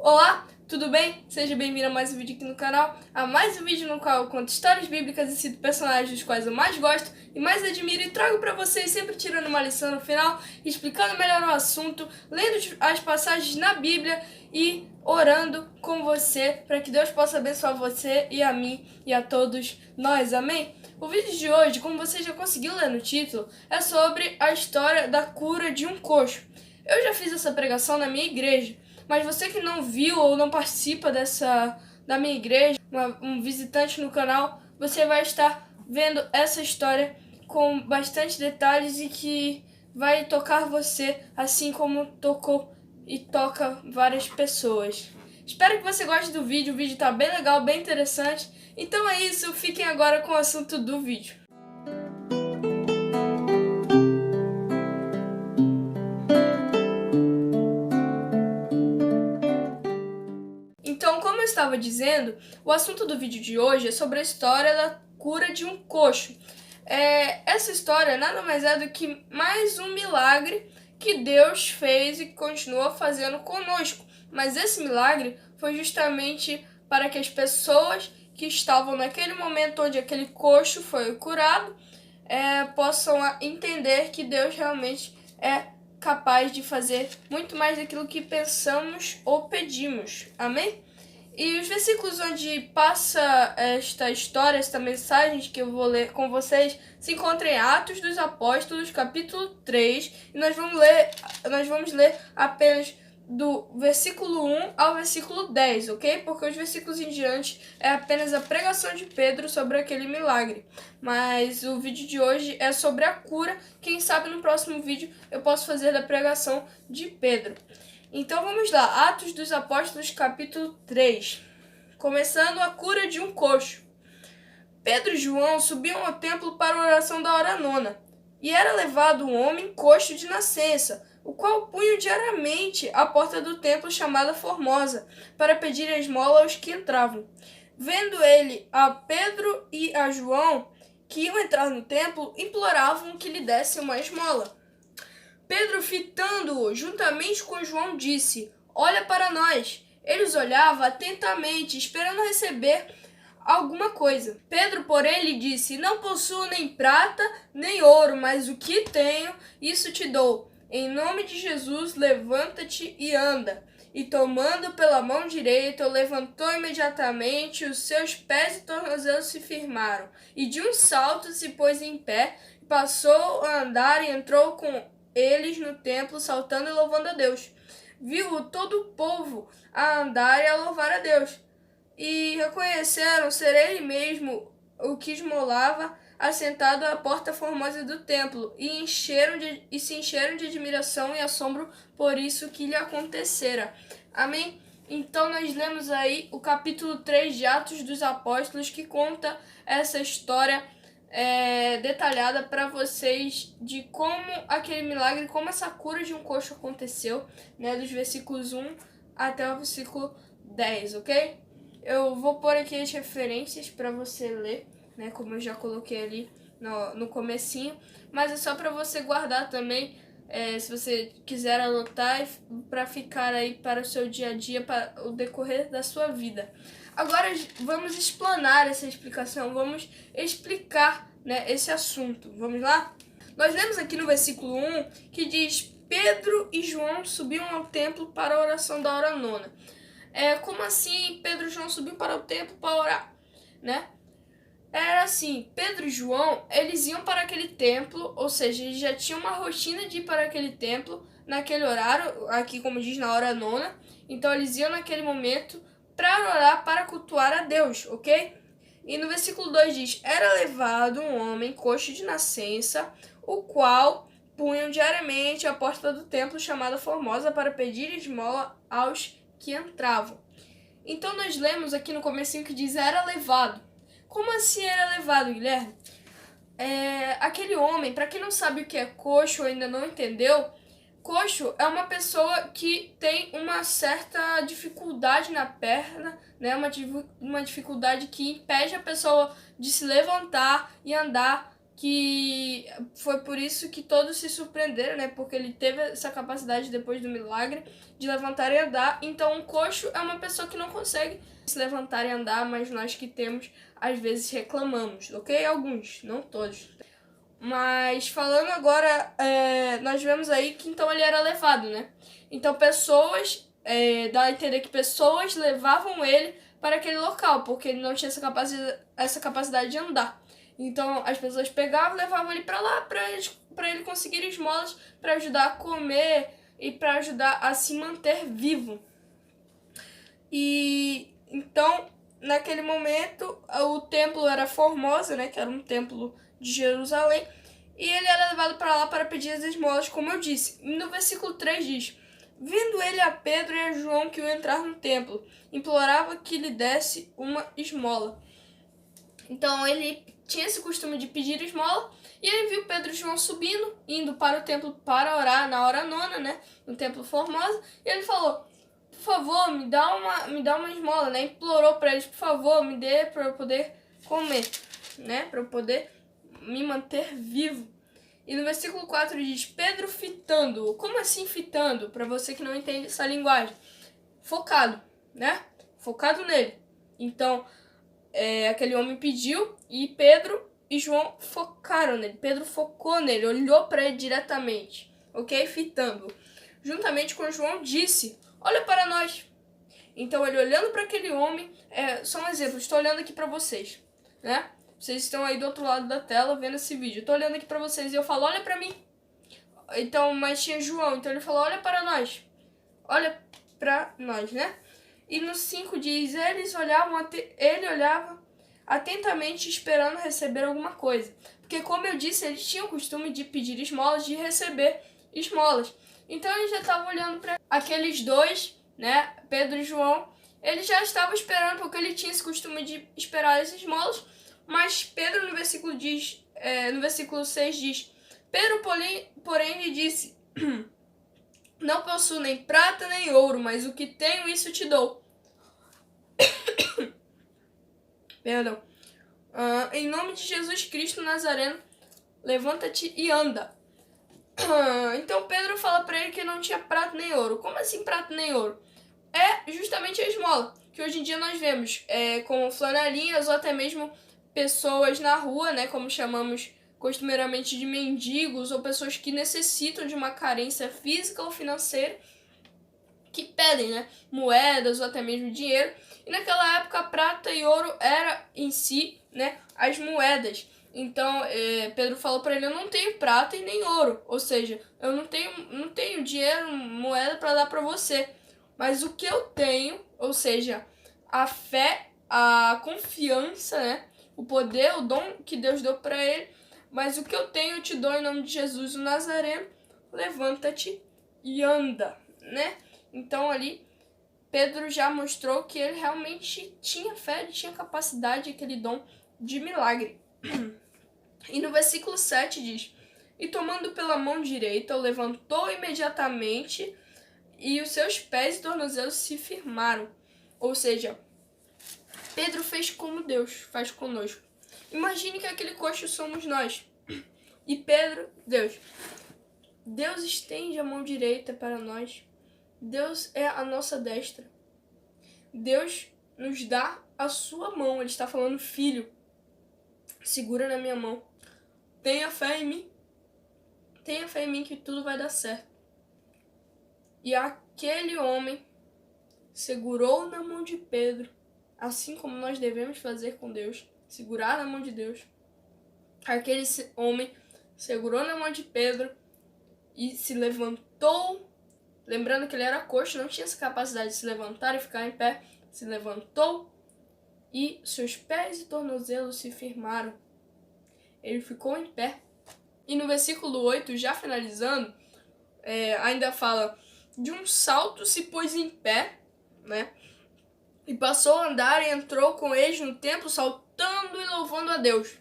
Olá, tudo bem? Seja bem-vindo a mais um vídeo aqui no canal, a mais um vídeo no qual eu conto histórias bíblicas e cito personagens dos quais eu mais gosto e mais admiro e trago pra vocês sempre tirando uma lição no final, explicando melhor o assunto, lendo as passagens na Bíblia e orando com você para que Deus possa abençoar você e a mim e a todos nós, amém? O vídeo de hoje, como você já conseguiu ler no título, é sobre a história da cura de um coxo. Eu já fiz essa pregação na minha igreja, mas você que não viu ou não participa da minha igreja, um visitante no canal, você vai estar vendo essa história com bastante detalhes e que vai tocar você, assim como tocou e toca várias pessoas. Espero que você goste do vídeo, o vídeo tá bem legal, bem interessante. Então é isso, fiquem agora com o assunto do vídeo. Então, como eu estava dizendo, o assunto do vídeo de hoje é sobre a história da cura de um coxo. Essa história nada mais é do que mais um milagre que Deus fez e continua fazendo conosco. Mas esse milagre foi justamente para que as pessoas que estavam naquele momento onde aquele coxo foi curado possam entender que Deus realmente é capaz de fazer muito mais daquilo que pensamos ou pedimos. Amém? E os versículos onde passa esta história, esta mensagem que eu vou ler com vocês, se encontram em Atos dos Apóstolos, capítulo 3, e nós vamos ler apenas do versículo 1 ao versículo 10, ok? Porque os versículos em diante é apenas a pregação de Pedro sobre aquele milagre. Mas o vídeo de hoje é sobre a cura. Quem sabe no próximo vídeo eu posso fazer da pregação de Pedro. Então vamos lá, Atos dos Apóstolos, capítulo 3. Começando a cura de um coxo. Pedro e João subiam ao templo para a oração da hora nona, e era levado um homem coxo de nascença, o qual punha diariamente à porta do templo chamada Formosa, para pedir esmola aos que entravam. Vendo ele a Pedro e a João, que iam entrar no templo, imploravam que lhe dessem uma esmola. Pedro, fitando-o juntamente com João, disse: Olha para nós. Ele os olhava atentamente, esperando receber alguma coisa. Pedro, porém, lhe disse: Não possuo nem prata, nem ouro, mas o que tenho, isso te dou. Em nome de Jesus, levanta-te e anda. E tomando pela mão direita, o levantou imediatamente, os seus pés e tornozelos se firmaram. E de um salto se pôs em pé, passou a andar e entrou com eles no templo, saltando e louvando a Deus. Viu todo o povo a andar e a louvar a Deus. E reconheceram ser ele mesmo o que esmolava assentado à porta formosa do templo, e se encheram de admiração e assombro por isso que lhe acontecera. Amém? Então nós lemos aí o capítulo 3 de Atos dos Apóstolos, que conta essa história detalhada para vocês de como aquele milagre, como essa cura de um coxo aconteceu, né, dos versículos 1 até o versículo 10, ok? Eu vou pôr aqui as referências para você ler, né, como eu já coloquei ali no comecinho, mas é só para você guardar também, se você quiser anotar, para ficar aí para o seu dia a dia, para o decorrer da sua vida. Agora vamos explanar essa explicação, vamos explicar, né, esse assunto. Vamos lá? Nós lemos aqui no versículo 1 que diz: Pedro e João subiam ao templo para a oração da hora nona. Como assim Pedro e João subiam para o templo para orar, né? Era assim, Pedro e João, eles iam para aquele templo, ou seja, eles já tinham uma rotina de ir para aquele templo naquele horário, aqui como diz, na hora nona. Então eles iam naquele momento para orar, para cultuar a Deus, ok? E no versículo 2 diz: Era levado um homem coxo de nascença, o qual punham diariamente à porta do templo chamada Formosa para pedir esmola aos que entravam. Então nós lemos aqui no comecinho que diz: era levado. Como assim era levado, Guilherme? Aquele homem, para quem não sabe o que é coxo ou ainda não entendeu, coxo é uma pessoa que tem uma certa dificuldade na perna, né? Uma dificuldade que impede a pessoa de se levantar e andar, que foi por isso que todos se surpreenderam, né? Porque ele teve essa capacidade depois do milagre de levantar e andar. Então, um coxo é uma pessoa que não consegue se levantar e andar, mas nós que temos, às vezes reclamamos, ok? Alguns, não todos. Mas falando agora, nós vemos aí que então ele era levado, né? Então pessoas, dá a entender que pessoas levavam ele para aquele local, porque ele não tinha essa capacidade de andar. Então as pessoas pegavam e levavam ele para lá para ele conseguir esmolas para ajudar a comer e para ajudar a se manter vivo. E então, naquele momento, o templo era Formosa, né, que era um templo de Jerusalém, e ele era levado para lá para pedir as esmolas, como eu disse. No versículo 3 diz: vindo ele a Pedro e a João que iam entrar no templo, implorava que lhe desse uma esmola. Então ele tinha esse costume de pedir esmola, e ele viu Pedro e João subindo, indo para o templo para orar na hora nona, né, no templo Formosa, e ele falou: por favor, me dá uma esmola, né? Implorou para eles: por favor, me dê para eu poder comer, né? Para eu poder me manter vivo. E no versículo 4 diz: Pedro fitando. Como assim fitando? Para você que não entende essa linguagem. Focado, né? Focado nele. Então, aquele homem pediu e Pedro e João focaram nele. Pedro focou nele, olhou para ele diretamente, ok? Fitando. Juntamente com João disse: olha para nós. Então ele olhando para aquele homem, só um exemplo, estou olhando aqui para vocês, né? Vocês estão aí do outro lado da tela vendo esse vídeo. Estou olhando aqui para vocês e eu falo: olha para mim. Então, mas tinha João, então ele falou: olha para nós. Olha para nós, né? E no 5 diz: ele olhava atentamente esperando receber alguma coisa. Porque, como eu disse, eles tinham o costume de pedir esmolas, de receber esmolas. Então ele já estava olhando para aqueles dois, né, Pedro e João. Ele já estava esperando, porque ele tinha esse costume de esperar as esmolas. Mas Pedro no versículo 6 diz: Pedro, porém lhe disse: não possuo nem prata nem ouro, mas o que tenho isso te dou. Perdão. Em nome de Jesus Cristo Nazareno, levanta-te e anda. Então Pedro fala para ele que não tinha prata nem ouro. Como assim prata nem ouro? É justamente a esmola, que hoje em dia nós vemos como flanelinhas ou até mesmo pessoas na rua, né, como chamamos costumeiramente de mendigos, ou pessoas que necessitam de uma carência física ou financeira, que pedem, né, moedas ou até mesmo dinheiro. E naquela época prata e ouro era em si, né, as moedas. Então Pedro falou para ele: eu não tenho prata e nem ouro, ou seja, eu não tenho dinheiro, moeda para dar para você, mas o que eu tenho, ou seja, a fé, a confiança, né, o poder, o dom que Deus deu para ele, mas o que eu tenho eu te dou em nome de Jesus o Nazareno, levanta-te e anda, né? Então ali Pedro já mostrou que ele realmente tinha fé, ele tinha capacidade, aquele dom de milagre. E no versículo 7 diz: e tomando pela mão direita, o levantou imediatamente, e os seus pés e tornozelos se firmaram. Ou seja, Pedro fez como Deus faz conosco. Imagine que aquele coxo somos nós. E Pedro, Deus. Deus estende a mão direita para nós. Deus é a nossa destra. Deus nos dá a sua mão. Ele está falando: filho, segura na minha mão. Tenha fé em mim. Tenha fé em mim que tudo vai dar certo. E aquele homem segurou na mão de Pedro, assim como nós devemos fazer com Deus, segurar na mão de Deus. Aquele homem segurou na mão de Pedro e se levantou, lembrando que ele era coxo, não tinha essa capacidade de se levantar e ficar em pé. Se levantou e seus pés e tornozelos se firmaram. Ele ficou em pé. E no versículo 8, já finalizando, ainda fala: de um salto se pôs em pé, né? E passou a andar e entrou com eles no templo, saltando e louvando a Deus.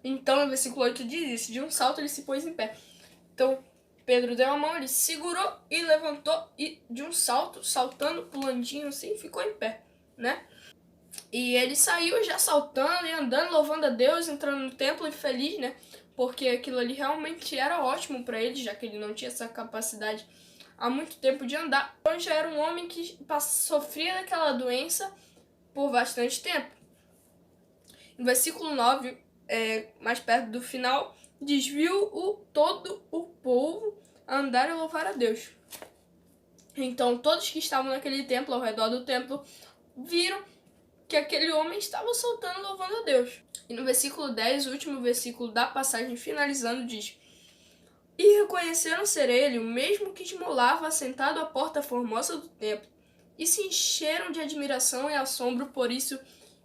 Então, no versículo 8 diz isso: de um salto ele se pôs em pé. Então, Pedro deu a mão, ele segurou e levantou, e de um salto, saltando, pulandinho assim, ficou em pé, né? E ele saiu já saltando e andando, louvando a Deus, entrando no templo e feliz, né? porque aquilo ali realmente era ótimo para ele, já que ele não tinha essa capacidade há muito tempo de andar. Então já era um homem que sofria daquela doença por bastante tempo. No versículo 9, mais perto do final, diz: viu todo o povo andar e louvar a Deus. Então todos que estavam naquele templo, ao redor do templo, viram que aquele homem estava saltando, louvando a Deus. E no versículo 10, o último versículo da passagem finalizando, diz: e reconheceram ser ele o mesmo que esmolava sentado à porta formosa do templo, e se encheram de admiração e assombro por isso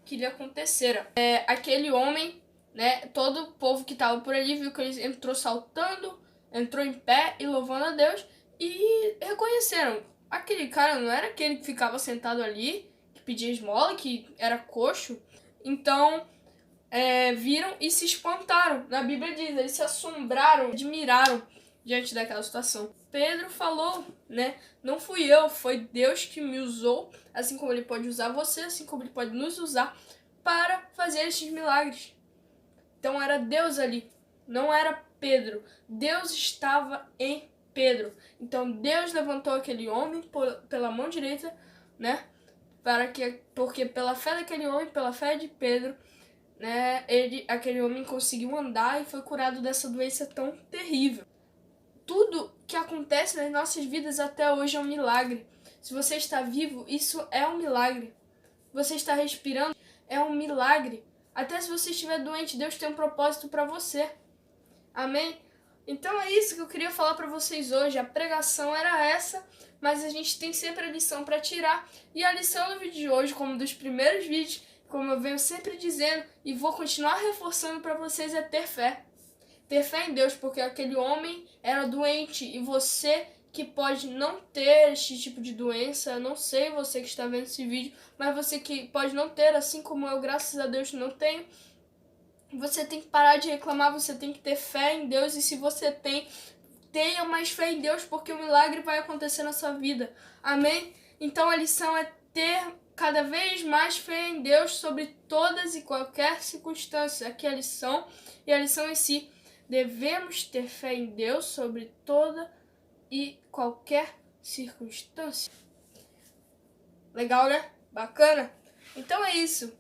que lhe acontecera. Aquele homem, né, todo o povo que estava por ali viu que ele entrou saltando, entrou em pé e louvando a Deus, e reconheceram. Aquele cara não era aquele que ficava sentado ali, que pedia esmola, que era coxo. Então viram e se espantaram. Na Bíblia diz, eles se assombraram, admiraram diante daquela situação. Pedro falou, né? Não fui eu, foi Deus que me usou, assim como ele pode usar você, assim como ele pode nos usar para fazer esses milagres. Então era Deus ali, não era Pedro. Deus estava em Pedro. Então Deus levantou aquele homem pela mão direita, né? Porque pela fé daquele homem, pela fé de Pedro, né, aquele homem conseguiu andar e foi curado dessa doença tão terrível. Tudo que acontece nas nossas vidas até hoje é um milagre. Se você está vivo, isso é um milagre. Você está respirando, é um milagre. Até se você estiver doente, Deus tem um propósito para você. Amém? Então é isso que eu queria falar para vocês hoje. A pregação era essa, mas a gente tem sempre a lição para tirar. E a lição do vídeo de hoje, como dos primeiros vídeos, como eu venho sempre dizendo e vou continuar reforçando para vocês, é ter fé. Ter fé em Deus, porque aquele homem era doente e você que pode não ter este tipo de doença, não sei você que está vendo esse vídeo, mas você que pode não ter, assim como eu, graças a Deus, não tenho, você tem que parar de reclamar, você tem que ter fé em Deus, e se você tem, tenha mais fé em Deus, porque o milagre vai acontecer na sua vida. Amém? Então a lição é ter cada vez mais fé em Deus sobre todas e qualquer circunstância. Aqui é a lição, e a lição em si: devemos ter fé em Deus sobre toda e qualquer circunstância. Legal, né? Bacana? Então é isso.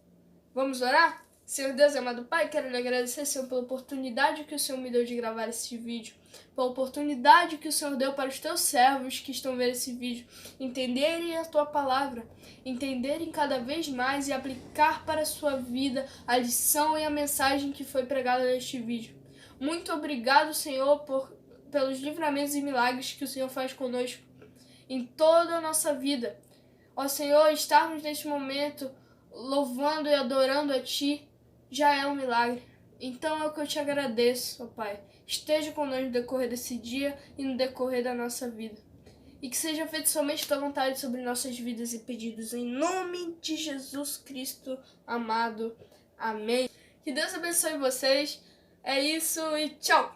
Vamos orar? Senhor Deus, amado Pai, quero lhe agradecer, Senhor, pela oportunidade que o Senhor me deu de gravar esse vídeo, pela oportunidade que o Senhor deu para os teus servos que estão vendo esse vídeo entenderem a tua palavra, entenderem cada vez mais e aplicar para a sua vida a lição e a mensagem que foi pregada neste vídeo. Muito obrigado, Senhor, pelos livramentos e milagres que o Senhor faz conosco em toda a nossa vida. Ó Senhor, estarmos neste momento louvando e adorando a Ti já é um milagre. Então é o que eu te agradeço, ó Pai. Esteja conosco no decorrer desse dia e no decorrer da nossa vida. E que seja feito somente tua vontade sobre nossas vidas e pedidos, em nome de Jesus Cristo amado. Amém. Que Deus abençoe vocês. É isso e tchau!